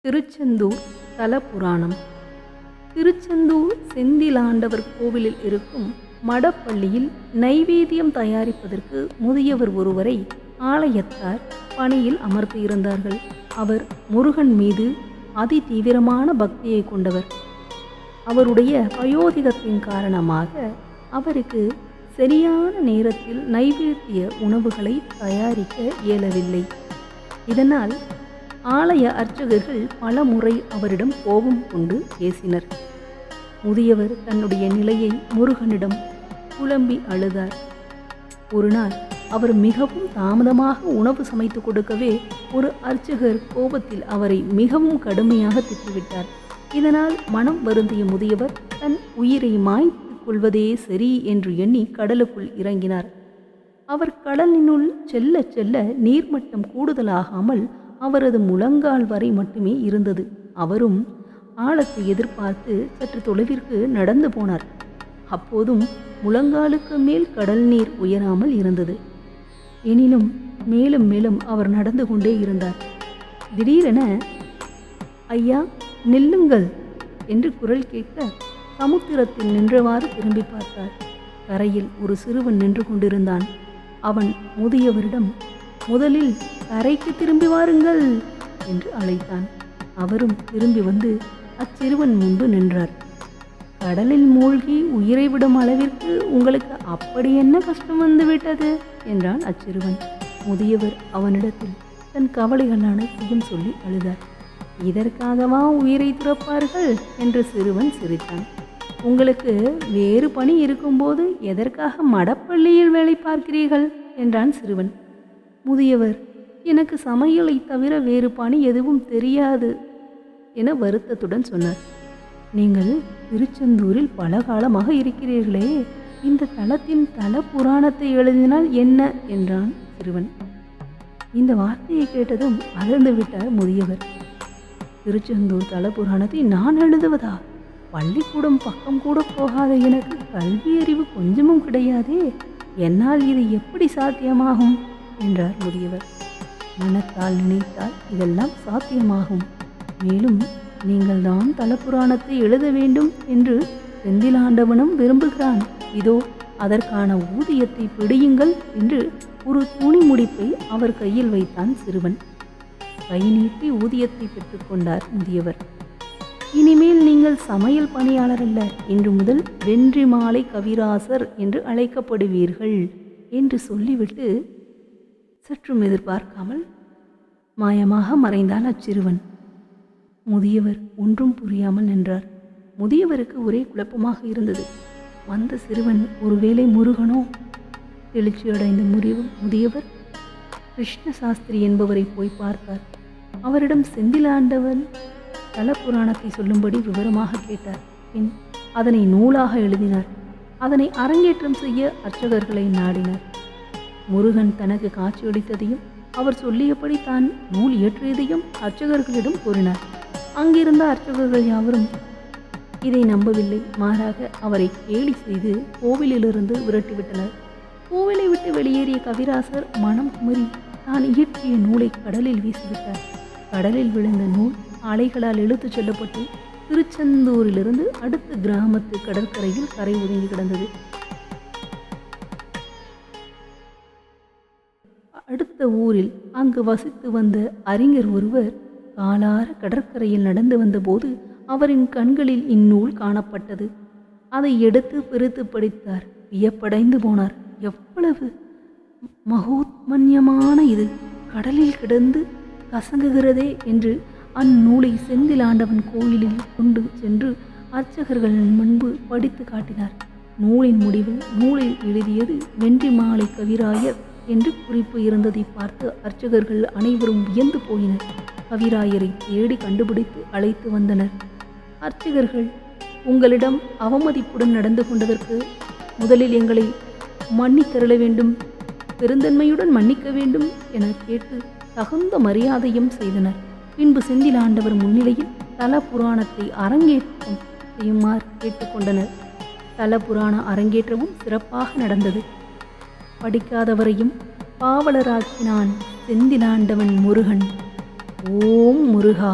திருச்செந்தூர் தலபுராணம். திருச்செந்தூர் செந்திலாண்டவர் கோவிலில் இருக்கும் மடப்பள்ளியில் நைவேத்தியம் தயாரிப்பதற்கு முதியவர் ஒருவரை ஆலயத்தார் பணியில் அமர்த்தியிருந்தார்கள். அவர் முருகன் மீது அதி தீவிரமான பக்தியை கொண்டவர். அவருடைய வயோதிகத்தின் காரணமாக அவருக்கு சரியான நேரத்தில் நைவேத்திய உணவுகளை தயாரிக்க இயலவில்லை. இதனால் ஆலய அர்ச்சகர்கள் பல முறை அவரிடம் கோபம் கொண்டு பேசினர். முதியவர் தன்னுடைய நிலையை முருகனிடம் புலம்பி அழுதார். ஒரு நாள் அவர் மிகவும் தாமதமாக உணவு சமைத்து கொடுக்கவே ஒரு அர்ச்சகர் கோபத்தில் அவரை மிகவும் கடுமையாக திட்டிவிட்டார். இதனால் மனம் வருந்திய முதியவர் தன் உயிரை மாய்த்து கொள்வதே சரி என்று எண்ணி கடலுக்குள் இறங்கினார். அவர் கடலினுள் செல்ல செல்ல நீர்மட்டம் கூடுதலாகாமல் அவரது முழங்கால் வரை மட்டுமே இருந்தது. அவரும் ஆழத்தை எதிர்பார்த்து சற்று தொலைவிற்கு நடந்து போனார். அப்போதும் முழங்காலுக்கு மேல் கடல் நீர் உயராமல் இருந்தது. எனினும் மேலும் மேலும் அவர் நடந்து கொண்டே இருந்தார். திடீரென, ஐயா நில்லுங்கள் என்று குரல் கேட்க சமுத்திரத்தில் நின்றவாறு திரும்பி பார்த்தார். கரையில் ஒரு சிறுவன் நின்று கொண்டிருந்தான். அவன் முதியவரிடம், முதலில் கரைக்கு திரும்பி வாருங்கள் என்று அழைத்தான். அவரும் திரும்பி வந்து அச்சிறுவன் முன்பு நின்றார். கடலில் மூழ்கி உயிரை விடும் அளவிற்கு உங்களுக்கு அப்படி என்ன கஷ்டம் வந்து விட்டது என்றான் அச்சிறுவன். முதியவர் அவனிடத்தில் தன் கவலைகள் அனைத்தையும் சொல்லி அழுதார். இதற்காகவா உயிரை துறப்பார்கள் என்று சிறுவன் சிரித்தான். உங்களுக்கு வேறு பணி இருக்கும்போது எதற்காக மடப்பள்ளியில் வேலை பார்க்கிறீர்கள் என்றான் சிறுவன். முதியவர், எனக்கு சமையலை தவிர வேறு பணி எதுவும் தெரியாது என வருத்தத்துடன் சொன்னார். நீங்கள் திருச்செந்தூரில் பல காலமாக இருக்கிறீர்களே, இந்த தலத்தின் தல புராணத்தை எழுதினால் என்ன என்றான் சிறுவன். இந்த வார்த்தையை கேட்டதும் அதிர்ந்து விட்டார் முதியவர். திருச்செந்தூர் தல புராணத்தை நான் எழுதுவதா? பள்ளிக்கூடம் பக்கம் கூட போகாத எனக்கு கல்வி அறிவு கொஞ்சமும் கிடையாதே, என்னால் இது எப்படி சாத்தியமாகும் என்றார் முதியவர். மனத்தால் நினைத்தால் இதெல்லாம் சாத்தியமாகும். மேலும் நீங்கள் தான் தலபுராணத்தை எழுத வேண்டும் என்று செந்திலாண்டவனும் விரும்புகிறான். இதோ அதற்கான ஊதியத்தை பிடியுங்கள் என்று ஒரு துணி முடிப்பை அவர் கையில் வைத்தான் சிறுவன். கை நீட்டி ஊதியத்தை பெற்றுக்கொண்டார் முதியவர். இனிமேல் நீங்கள் சமையல் பணியாளர் அல்ல, இன்று முதல் வென்றி மாலை கவிராசர் என்று அழைக்கப்படுவீர்கள் என்று சொல்லிவிட்டு சற்றும் எதிர்பார்க்காமல் மாயமாக மறைந்தான் அச்சிறுவன். முதியவர் ஒன்றும் புரியாமல் நின்றார். முதியவருக்கு ஒரே குழப்பமாக இருந்தது. வந்த சிறுவன் ஒருவேளை முருகனோ? எழுச்சியடைந்த முதியவர் கிருஷ்ண சாஸ்திரி என்பவரை போய் பார்த்தார். அவரிடம் செந்திலாண்டவன் தலபுராணத்தை சொல்லும்படி விவரமாக கேட்டார். பின் அதனை நூலாக எழுதினார். அதனை அரங்கேற்றம் செய்ய அர்ச்சகர்களை நாடினார். முருகன் தனக்கு காட்சியளித்ததையும் அவர் சொல்லியபடி தான் நூல் இயற்றியதையும் அர்ச்சகர்களிடம் கூறினார். அங்கிருந்த அர்ச்சகர்கள் யாவரும் இதை நம்பவில்லை. மாறாக அவரை கேலி செய்து கோவிலிலிருந்து விரட்டிவிட்டனர். கோவிலை விட்டு வெளியேறிய கவிராசர் மனம் குமரி தான் இயற்றிய நூலை கடலில் வீசிவிட்டார். கடலில் விழுந்த நூல் அலைகளால் இழுத்துச் செல்லப்பட்டு திருச்செந்தூரிலிருந்து அடுத்த கிராமத்து கடற்கரையில் கரை ஒதுங்கி கிடந்தது. அடுத்த ஊரில் அங்கு வசித்து வந்த அறிஞர் ஒருவர் காலார கடற்கரையில் நடந்து வந்தபோது அவரின் கண்களில் இந்நூல் காணப்பட்டது. அதை எடுத்து பிரித்து படித்தார். வியப்படைந்து போனார். எவ்வளவு மகோத்மன்யமான இது! கடலில் கிடந்து கசங்குகிறதே என்று அந்நூலை செந்திலாண்டவன் கோயிலில் கொண்டு சென்று அர்ச்சகர்கள் முன்பு படித்து காட்டினார். நூலின் முடிவில் நூலில் எழுதியது வென்றி மாலை கவிராயர் என்று குறிப்பு இருந்ததை பார்த்து அர்ச்சகர்கள் அனைவரும் வியந்து போயினர். கவிராயரை தேடி கண்டுபிடித்து அழைத்து வந்தனர். அர்ச்சகர்கள், உங்களிடம் அவமதிப்புடன் நடந்து கொண்டதற்கு முதலில் எங்களை மன்னித்தருள வேண்டும், பெருந்தன்மையுடன் மன்னிக்க வேண்டும் என கேட்டு தகுந்த மரியாதையும் செய்தனர். பின்பு செந்திலாண்டவர் முன்னிலையில் தல புராணத்தை அரங்கேற்றம் செய்யுமாறு கேட்டுக்கொண்டனர். தல புராண அரங்கேற்றமும் சிறப்பாக நடந்தது. படிக்காதவரையும் பாவலராக்கினான் செந்திலாண்டவன் முருகன். ஓம் முருகா.